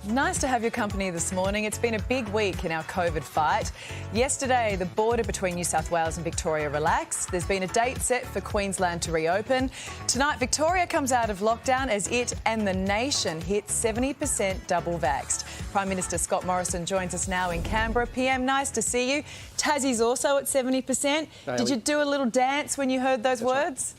Nice to have your company this morning. It's been a big week in our COVID fight. Yesterday, the border between New South Wales and Victoria relaxed. There's been a date set for Queensland to reopen. Tonight, Victoria comes out of lockdown as it and the nation hit 70% double vaxxed. Prime Minister Scott Morrison joins us now in Canberra. PM, nice to see you. Tassie's also at 70%. Did you do a little dance when you heard those words?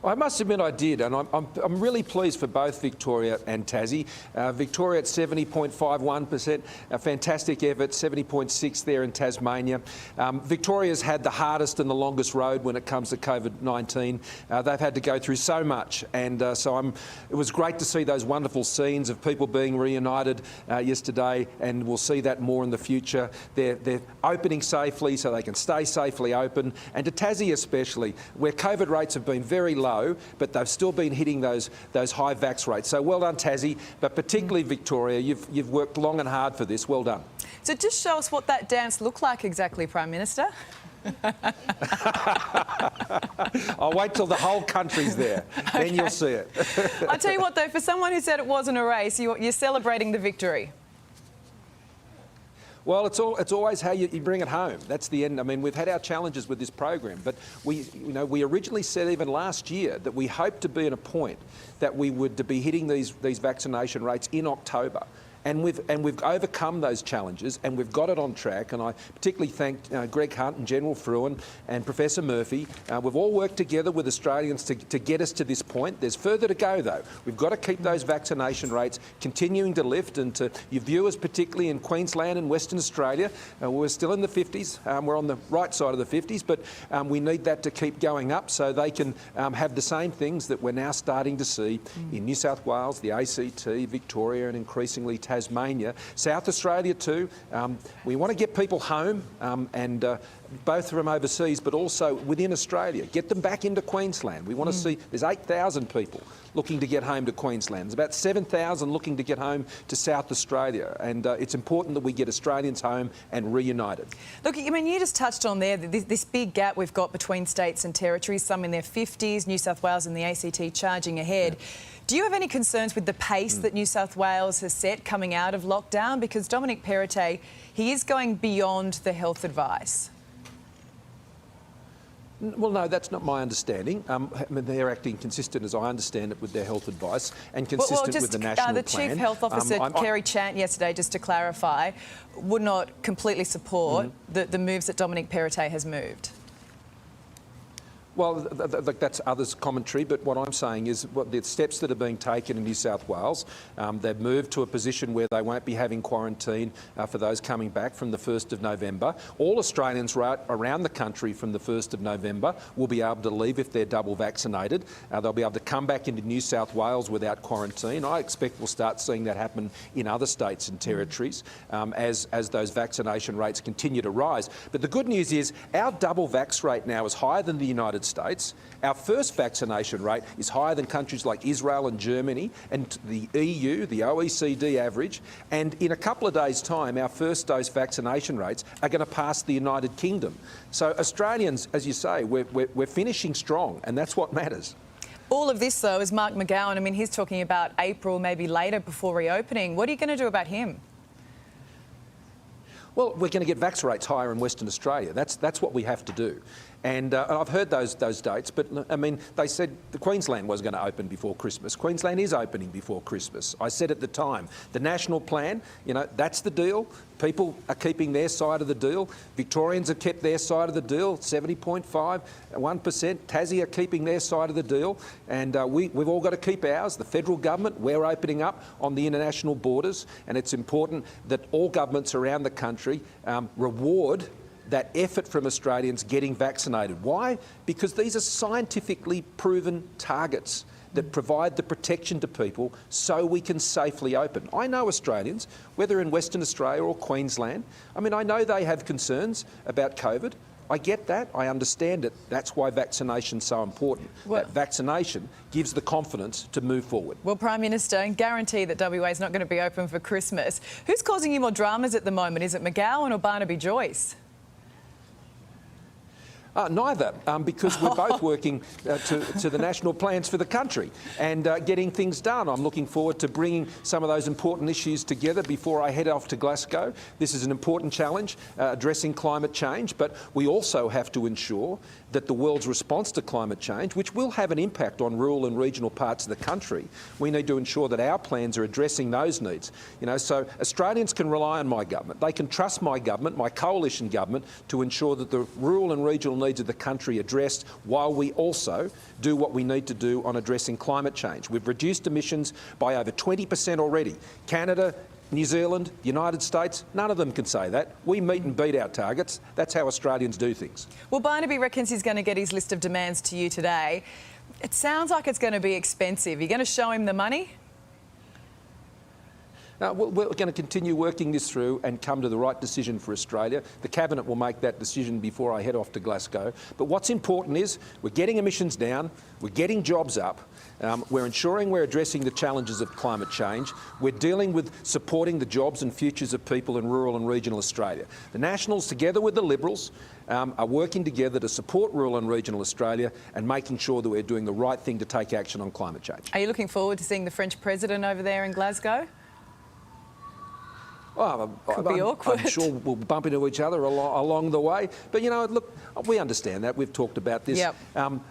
I must admit I did, and I'm really pleased for both Victoria and Tassie. Victoria at 70.51%, a fantastic effort, 70.6 there in Tasmania. Victoria's had the hardest and the longest road when it comes to COVID-19. They've had to go through so much, and it was great to see those wonderful scenes of people being reunited yesterday, and we'll see that more in the future. They're opening safely so they can stay safely open, and to Tassie especially, where COVID rates have been very low, but they've still been hitting those high vax rates. So well done, Tassie, but particularly Victoria. You've worked long and hard for this. Well done. So just show us what that dance looked like exactly, Prime Minister. I'll wait till the whole country's there, then you'll see it. I'll tell you what, though, for someone who said it wasn't a race, you're celebrating the victory. Well, it's always how you bring it home. That's the end. I mean, we've had our challenges with this program, but we originally said even last year that we hoped to be at a point that we would be hitting these vaccination rates in October. And we've overcome those challenges, and we've got it on track. And I particularly thank Greg Hunt and General Fruin and Professor Murphy. We've all worked together with Australians to get us to this point. There's further to go, though. We've got to keep those vaccination rates continuing to lift. And to your viewers, particularly in Queensland and Western Australia, we're still in the 50s. We're on the right side of the 50s, but we need that to keep going up so they can have the same things that we're now starting to see in New South Wales, the ACT, Victoria, and increasingly Tasmania, South Australia too. We want to get people home, both from overseas but also within Australia. Get them back into Queensland. We want to see, there's 8,000 people looking to get home to Queensland. There's about 7,000 looking to get home to South Australia, and it's important that we get Australians home and reunited. Look, I mean, you just touched on there this big gap we've got between states and territories, some in their 50s, New South Wales and the ACT charging ahead. Yeah. Do you have any concerns with the pace that New South Wales has set coming out of lockdown? Because Dominic Perrottet, he is going beyond the health advice. Well, no, that's not my understanding. I mean, they're acting consistent, as I understand it, with their health advice and consistent with the national the plan. Chief Health Officer, Kerry Chant, yesterday, just to clarify, would not completely support the moves that Dominic Perrottet has moved. Well, that's others' commentary, but what I'm saying is what the steps that are being taken in New South Wales, they've moved to a position where they won't be having quarantine for those coming back from the 1st of November. All Australians right around the country from the 1st of November will be able to leave if they're double vaccinated. They'll be able to come back into New South Wales without quarantine. I expect we'll start seeing that happen in other states and territories as those vaccination rates continue to rise. But the good news is our double vax rate now is higher than the United States. Our first vaccination rate is higher than countries like Israel and Germany and the EU, the OECD average. And in a couple of days' time, our first dose vaccination rates are going to pass the United Kingdom. So Australians, as you say, we're finishing strong, and that's what matters. All of this, though, is Mark McGowan. I mean, he's talking about April, maybe later, before reopening. What are you going to do about him? Well, we're going to get vax rates higher in Western Australia. That's what we have to do. And I've heard those dates, but I mean, they said the Queensland was going to open before Christmas. Queensland is opening before Christmas. I said at the time, the national plan, that's the deal. People are keeping their side of the deal. Victorians have kept their side of the deal, 70.51%. Tassie are keeping their side of the deal. And we've all got to keep ours. The federal government, we're opening up on the international borders. And it's important that all governments around the country reward that effort from Australians getting vaccinated. Why? Because these are scientifically proven targets that provide the protection to people so we can safely open. I know Australians, whether in Western Australia or Queensland, I mean, I know they have concerns about COVID. I get that, I understand it. That's why vaccination's so important. That vaccination gives the confidence to move forward. Well, Prime Minister, and guarantee that WA is not going to be open for Christmas. Who's causing you more dramas at the moment? Is it McGowan or Barnaby Joyce? Neither, because we're both working to the national plans for the country and getting things done. I'm looking forward to bringing some of those important issues together before I head off to Glasgow. This is an important challenge, addressing climate change, but we also have to ensure that the world's response to climate change, which will have an impact on rural and regional parts of the country, we need to ensure that our plans are addressing those needs. So Australians can rely on my government. They can trust my government, my coalition government, to ensure that the rural and regional needs of the country addressed, while we also do what we need to do on addressing climate change. We've reduced emissions by over 20% already. Canada, New Zealand, the United States, none of them can say that. We meet and beat our targets. That's how Australians do things. Well, Barnaby reckons he's going to get his list of demands to you today. It sounds like it's going to be expensive. You're going to show him the money? We're going to continue working this through and come to the right decision for Australia. The Cabinet will make that decision before I head off to Glasgow. But what's important is we're getting emissions down, we're getting jobs up, we're ensuring we're addressing the challenges of climate change, we're dealing with supporting the jobs and futures of people in rural and regional Australia. The Nationals, together with the Liberals, are working together to support rural and regional Australia and making sure that we're doing the right thing to take action on climate change. Are you looking forward to seeing the French president over there in Glasgow? Could be awkward. I'm sure we'll bump into each other along the way. But, look, we understand that. We've talked about this. Yep.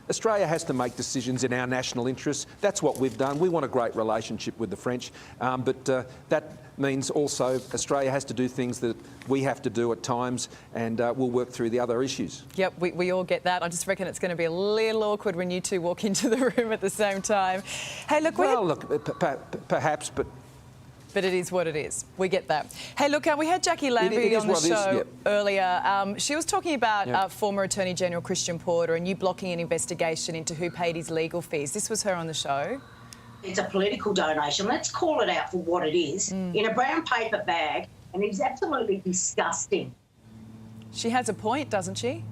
Australia has to make decisions in our national interests. That's what we've done. We want a great relationship with the French. But that means also Australia has to do things that we have to do at times, and we'll work through the other issues. Yep, we all get that. I just reckon it's going to be a little awkward when you two walk into the room at the same time. Hey, look, perhaps, but it is what it is. We get that. Hey, look, we had Jackie Lambie on the show earlier. She was talking about former Attorney General Christian Porter and you blocking an investigation into who paid his legal fees. This was her on the show. It's a political donation. Let's call it out for what it is. In a brown paper bag, and it's absolutely disgusting. She has a point, doesn't she?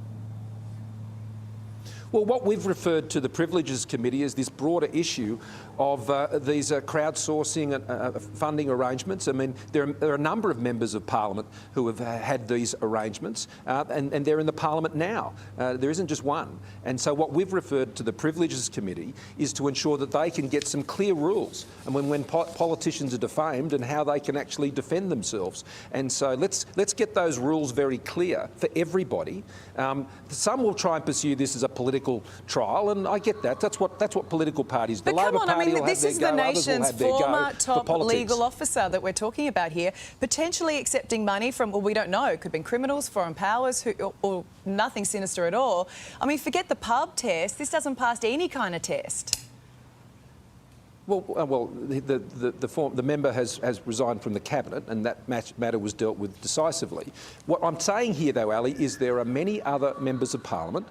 Well, what we've referred to the Privileges Committee is this broader issue of these crowdsourcing and funding arrangements. I mean, there are a number of members of Parliament who have had these arrangements, and they're in the Parliament now. There isn't just one. And so what we've referred to the Privileges Committee is to ensure that they can get some clear rules, and when politicians are defamed, and how they can actually defend themselves. And so let's get those rules very clear for everybody. Some will try and pursue this as a political trial, and I get that. That's what political parties do. But come on, I mean, this is the nation's former top legal officer that we're talking about here, potentially accepting money from, well, we don't know, it could have been criminals, foreign powers, or nothing sinister at all. I mean, forget the pub test. This doesn't pass any kind of test. Well, the member has resigned from the Cabinet, and that matter was dealt with decisively. What I'm saying here, though, Ali, is there are many other members of Parliament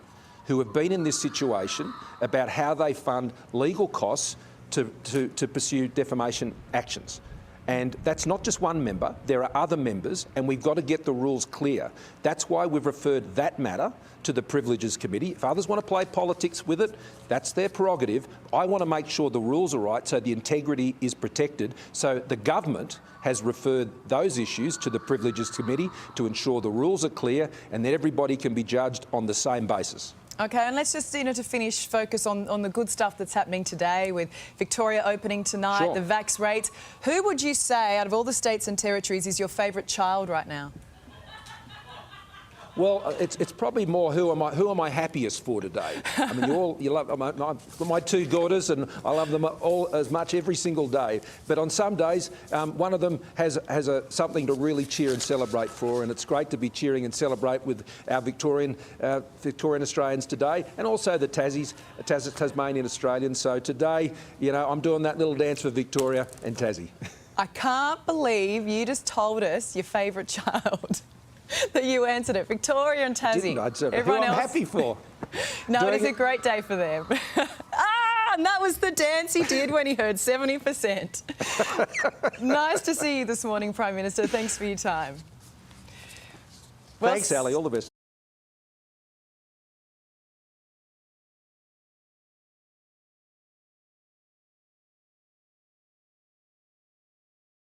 who have been in this situation about how they fund legal costs to pursue defamation actions. And that's not just one member, there are other members, and we've got to get the rules clear. That's why we've referred that matter to the Privileges Committee. If others want to play politics with it, that's their prerogative. I want to make sure the rules are right so the integrity is protected. So the government has referred those issues to the Privileges Committee to ensure the rules are clear and that everybody can be judged on the same basis. OK, and let's just, to finish, focus on the good stuff that's happening today with Victoria opening tonight, the vax rates. Who would you say, out of all the states and territories, is your favourite child right now? Well, it's probably more who am I happiest for today. I mean, you love my two daughters, and I love them all as much every single day. But on some days, one of them has something to really cheer and celebrate for, and it's great to be cheering and celebrate with our Victorian Australians today, and also the Tasmanian Australians. So today, I'm doing that little dance for Victoria and Tassie. I can't believe you just told us your favourite child. That you answered it. Victoria and Tassie. Everyone else. I'm happy for. No, it is a great day for them. And that was the dance he did when he heard 70%. Nice to see you this morning, Prime Minister. Thanks for your time. Thanks, Ali. All the best.